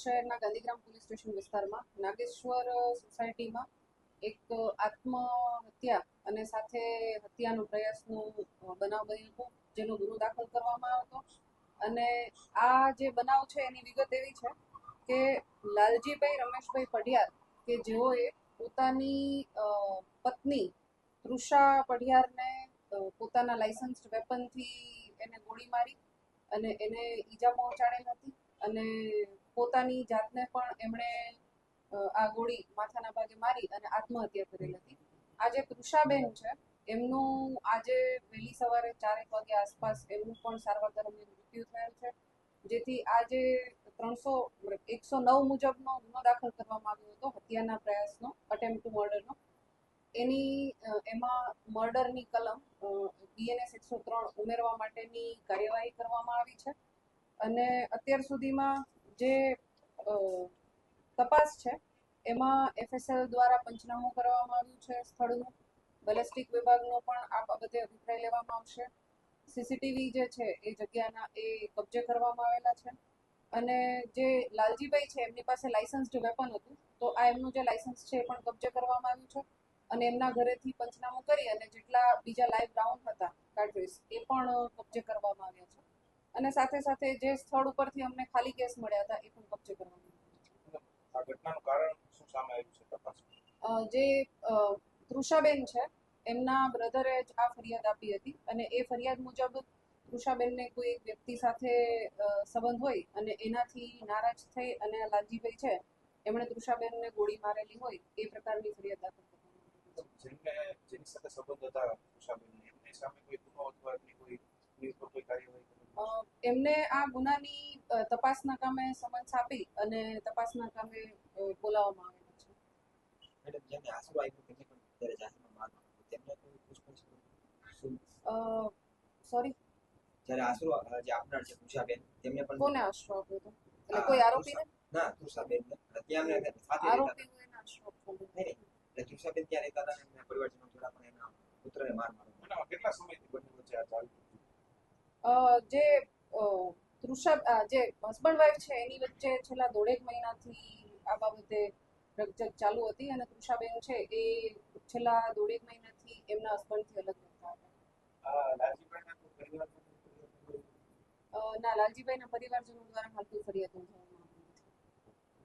શહેરના Gandhigram police station વિસ્તારમાં નાગેશ્વર સોસાયટીમાં એક આત્મહત્યા અને સાથે હત્યાનો પ્રયાસનો બનાવ બન્યો હતો, જેનો ગુનો દાખલ કરવામાં આવ્યો હતો. અને આ જે બનાવ છે એની વિગત એવી છે કે લાલજીભાઈ રમેશભાઈ પઢિયાર કે જેઓએ પોતાની પત્ની તૃષા પઢિયારને પોતાના લાયસન્સ્ડ વેપનથી એને ગોળી મારી અને એને ઈજા પહોંચાડેલ હતી અને પોતાની જાતને પણ એમણે આ ગોળી માથાના ભાગે મારી અને આત્મહત્યા કરેલ હતી. આ જે તૃષાબેન છે એમનું આજે વહેલી સવારે 4 વાગ્યા આસપાસ એમનું પણ સારવાર દરમિયાન મૃત્યુ થયેલ છે, જેથી આજે 109 મુજબનો ગુનો દાખલ કરવામાં આવ્યો હતો હત્યાના પ્રયાસનો, અટેમ્પ્ટ ટુ મર્ડરનો. એમાં મર્ડરની કલમ BNS 103 ઉમેરવા માટેની કાર્યવાહી કરવામાં આવી છે. અને અત્યાર સુધીમાં જે તપાસ છે એમાં FSL દ્વારા પંચનામું કરવામાં આવ્યું છે સ્થળનું. બેલેસ્ટિક વિભાગનો પણ આ બાબતે અભિપ્રાય લેવામાં આવશે. CCTV જે છે એ જગ્યાના એ કબજે કરવામાં આવેલા છે. અને જે લાલજીભાઈ છે એમની પાસે લાયસન્સ્ડ વેપન હતું, તો આ એમનું જે લાયસન્સ છે એ પણ કબજે કરવામાં આવ્યું છે. અને એમના ઘરેથી પંચનામું કરી અને જેટલા બીજા લાઈવ રાઉન્ડ હતા કાર્ટ્રિજ એ પણ કબજે કરવામાં આવ્યા છે. અને સાથે સાથે જે સ્થળ ઉપરથી અમને ખાલી કેસ મળ્યા હતા એ પણ કબજે કરવામાં આવ્યા છે. આ ઘટનાનું કારણ શું સામે આવ્યું છે તપાસમાં? જે તૃષાબેન છે એમના બ્રધરે જ આ ફરિયાદ આપી હતી અને એ ફરિયાદ મુજબ તૃષાબેનને કોઈ એક વ્યક્તિ સાથે સંબંધ હોય અને એનાથી નારાજ થઈ અને લાલજીભાઈ છે એમણે તૃષાબેનને ગોળી મારેલી હોય એ પ્રકારની ફરિયાદ દાખલ કરવામાં જેની સાથે સંબંધ હતા તૃષાબેનને, એમની સામે કોઈ ગુનો અથવા એમની કોઈ કાર્યવાહી? એમને આ ગુનાની તપાસના કામે સમન્સ આપી અને તપાસના કામે બોલાવવામાં આવેલા છે. મેડમ, જેને આશરો આપ્યો તેમને પણ ત્યારે જાહેરમાં મારવામાં આવ્યો, તેમને કોઈ પૂછપરછ? સોરી, જ્યારે આશરો જે આપનાર છે તૃષાબેન, તેમને પણ કોને આશરો આપ્યો હતો? એટલે કોઈ આરોપીને? ના, તૃષાબેનને ત્યાં એમને સાથે આરોપી કોઈને આશરો આપ્યો? નહીં, એટલે તૃષાબેન ત્યાં રહેતા હતા અને એમના પરિવારજનો દ્વારા પણ એમના પુત્રને માર માર્યો. કેટલા સમયથી બંને વચ્ચે આ ચાલુ? જે જે હસબન્ડ વાઈફ છે એની વચ્ચે છેલ્લા 1.5 મહિનાથી આ બાબતે રકઝક ચાલુ હતી અને તૃષાબેન છે એ છેલ્લા 1.5 મહિનાથી એમના હસબન્ડથી અલગ રહેતા હતા. ના, લાલજીભાઈના પરિવારજનો દ્વારા હાલ કોઈ ફરિયાદ નોંધવામાં